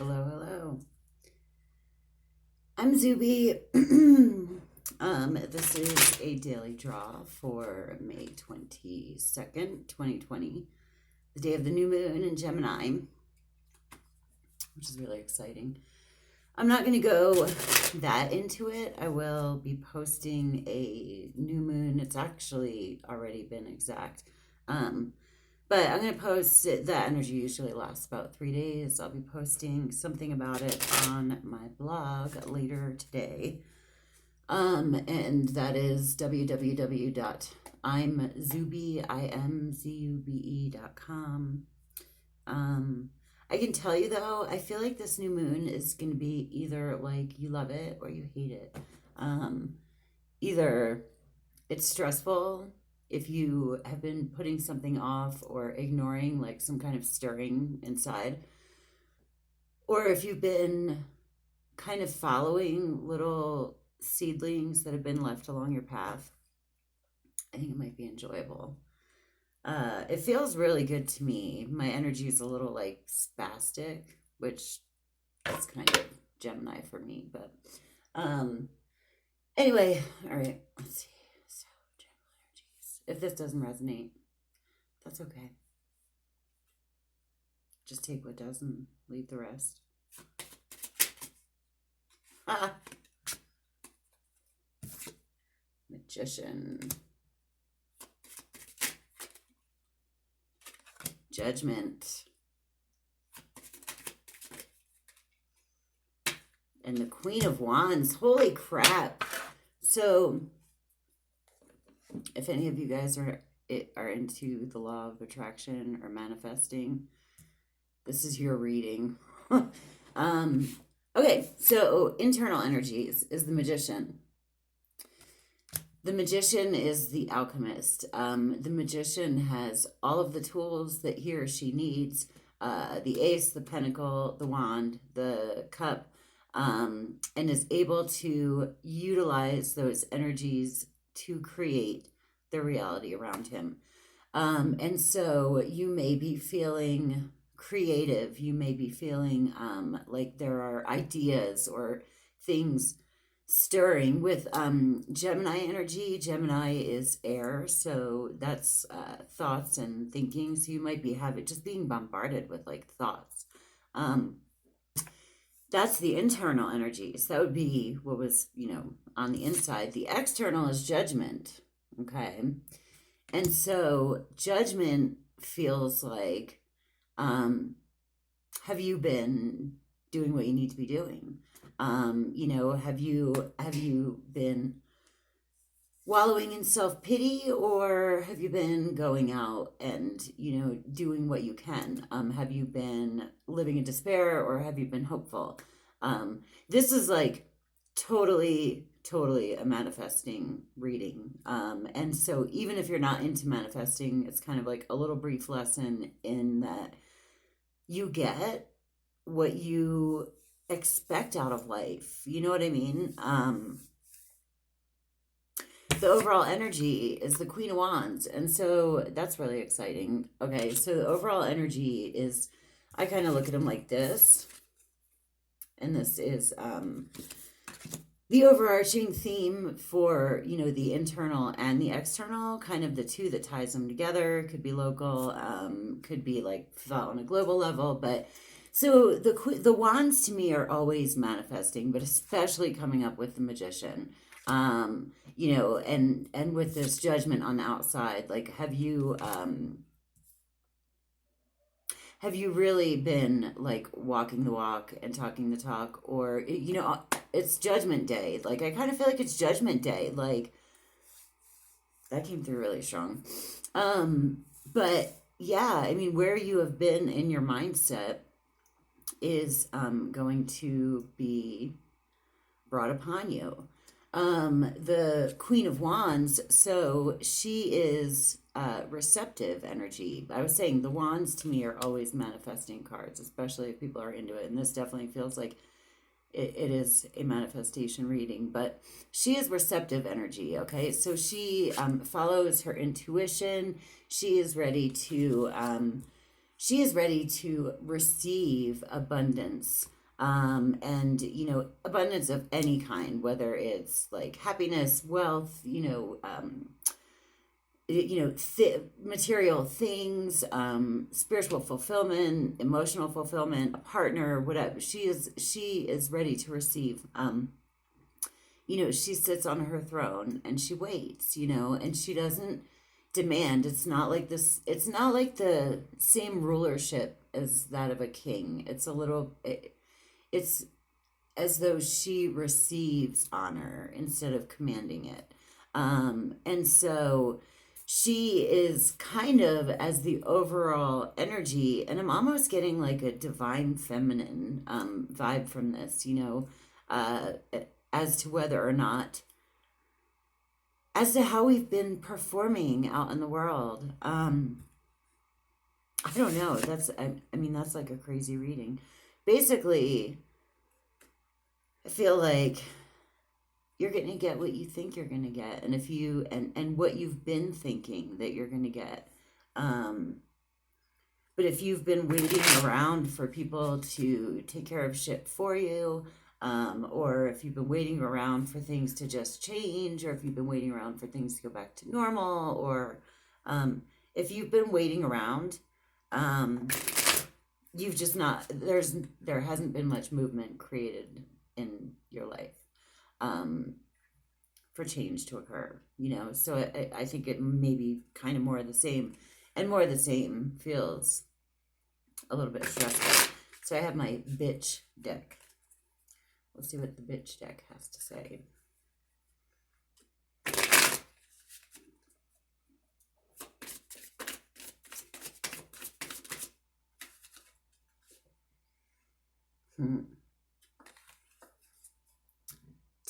Hello, hello. I'm Zube. This is a daily draw for May 22nd, 2020, the day of the new moon in Gemini, which is really exciting. I'm not going to go that into it. I will be posting a new moon. It's actually already been exact. But I'm going to post it. That energy usually lasts about 3 days. I'll be posting something about it on my blog later today. And that is www.imzube.com. I can tell you though, I feel like this new moon is going to be either like you love it or you hate it. Either it's stressful if you have been putting something off or ignoring like some kind of stirring inside, or if you've been kind of following little seedlings that have been left along your path. I think it might be enjoyable. It feels really good to me. My energy is a little like spastic, which is kind of Gemini for me, but anyway, all right, let's see. So general energies. If this doesn't resonate, that's okay. Just take what does and leave the rest. Magician. Judgment. And the Queen of Wands. Holy crap. So, if any of you guys are into the law of attraction or manifesting, this is your reading. Okay, so internal energies is the Magician. The Magician is the alchemist. The Magician has all of the tools that he or she needs. The Ace, the Pentacle, the Wand, the Cup, and is able to utilize those energies to create the reality around him. And so you may be feeling creative. You may be feeling like there are ideas or things stirring with Gemini energy. Gemini is air, so that's thoughts and thinking. So you might be just being bombarded with like thoughts. That's the internal energies. That would be what was, on the inside. The external is judgment. Okay. And so judgment feels like, have you been doing what you need to be doing? Have you been wallowing in self-pity, or have you been going out and, doing what you can? Have you been living in despair, or have you been hopeful? This is like totally a manifesting reading. And so even if you're not into manifesting, it's kind of like a little brief lesson in that you get what you expect out of life. You know what I mean? The overall energy is the Queen of Wands, and so that's really exciting. Okay, so the overall energy is, I kind of look at them like this, and this is the overarching theme for, the internal and the external, kind of the two that ties them together. Could be local, could be like felt on a global level, but so the wands to me are always manifesting, but especially coming up with the Magician. And with this judgment on the outside, like have you really been like walking the walk and talking the talk, or it's judgment day. Like I kind of feel like it's judgment day. Like that came through really strong. But yeah, I mean, where you have been in your mindset is going to be brought upon you. The Queen of Wands, so she is receptive energy. I was saying the wands to me are always manifesting cards, especially if people are into it, and this definitely feels like it is a manifestation reading, but she is receptive energy. Okay, so she follows her intuition. She is ready to she is ready to receive abundance. And abundance of any kind, whether it's like happiness, wealth, material things, spiritual fulfillment, emotional fulfillment, a partner, whatever. She is ready to receive. She sits on her throne and she waits, and she doesn't demand. It's not like this. It's not like the same rulership as that of a king. It's as though she receives honor instead of commanding it. And so she is kind of as the overall energy, and I'm almost getting like a divine feminine vibe from this, as to whether or not, as to how we've been performing out in the world. I don't know. That's like a crazy reading. Basically, I feel like you're going to get what you think you're going to get, and if you and what you've been thinking that you're going to get. But if you've been waiting around for people to take care of shit for you, or if you've been waiting around for things to just change, or if you've been waiting around for things to go back to normal, or if you've been waiting around, you've just not, there hasn't been much movement created in your life for change to occur, so I think it may be kind of more of the same, and more of the same feels a little bit stressful. So I have my bitch deck. Let's see what the bitch deck has to say.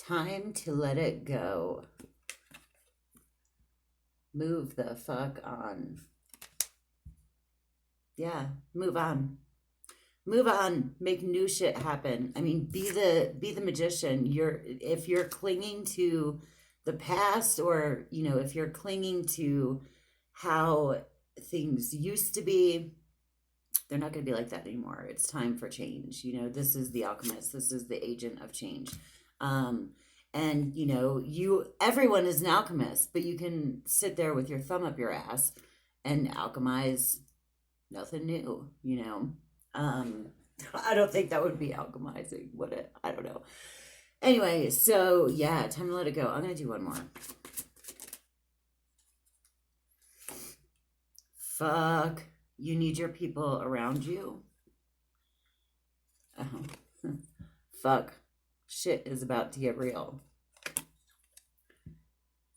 Time to let it go. Move the fuck on. Yeah, move on. Move on. Make new shit happen. I mean, be the magician. If you're clinging to the past, or if you're clinging to how things used to be, they're not going to be like that anymore. It's time for change. This is the alchemist. This is the agent of change. And everyone is an alchemist, but you can sit there with your thumb up your ass and alchemize nothing new, I don't think that would be alchemizing, would it? I don't know. Anyway, so yeah, time to let it go. I'm going to do one more. Fuck. You need your people around you. Fuck. Shit is about to get real.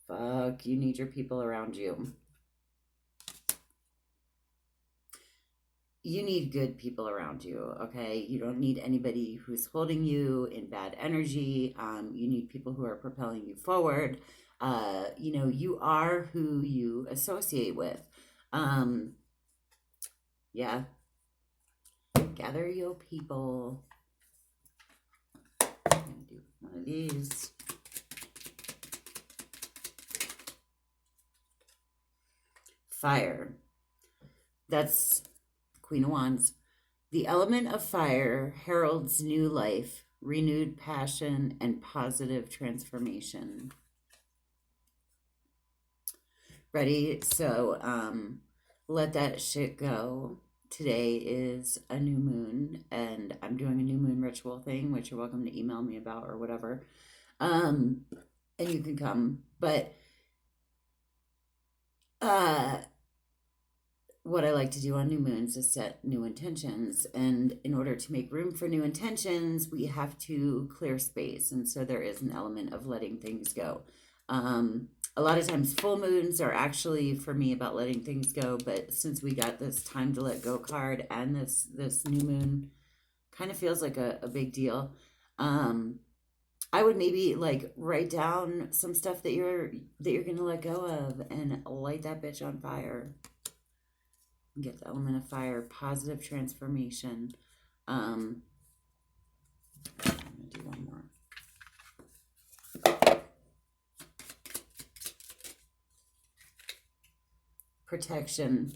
Fuck. You need your people around you. You need good people around you, okay? You don't need anybody who's holding you in bad energy. You need people who are propelling you forward. You are who you associate with. Yeah. Gather your people. I'm going to do one of these. Fire. That's Queen of Wands. The element of fire heralds new life, renewed passion, and positive transformation. Ready? So, let that shit go. Today is a new moon, and I'm doing a new moon ritual thing, which you're welcome to email me about or whatever. And you can come. But what I like to do on new moons is set new intentions. And in order to make room for new intentions, we have to clear space. And so there is an element of letting things go. A lot of times full moons are actually, for me, about letting things go. But since we got this time to let go card, and this new moon kind of feels like a big deal, I would maybe like write down some stuff that you're going to let go of and light that bitch on fire. Get the element of fire, positive transformation. I'm going to do one more. Protection.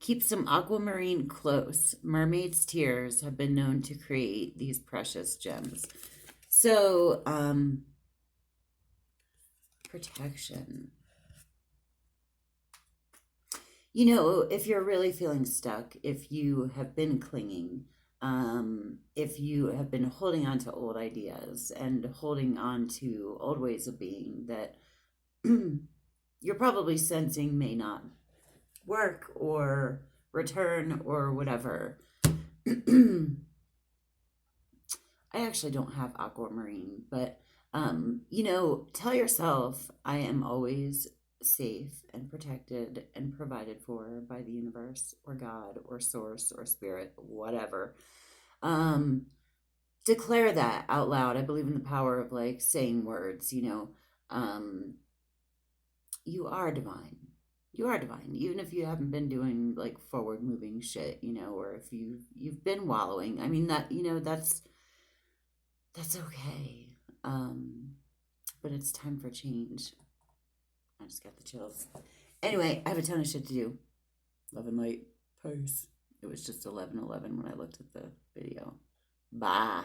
Keep some aquamarine close. Mermaid's tears have been known to create these precious gems. So, protection. You know, if you're really feeling stuck, if you have been clinging, if you have been holding on to old ideas and holding on to old ways of being that you're probably sensing may not work or return or whatever. I actually don't have aquamarine, but you know, tell yourself I am always safe and protected and provided for by the universe or God or source or spirit, whatever. Declare that out loud. I believe in the power of like saying words, you know. You are divine. You are divine, even if you haven't been doing like forward moving shit, you know, or if you've been wallowing. I mean that, you know, that's okay. But it's time for change. I just got the chills. Anyway, I have a ton of shit to do. Love and light. Peace. It was just 11:11 when I looked at the video. Bye.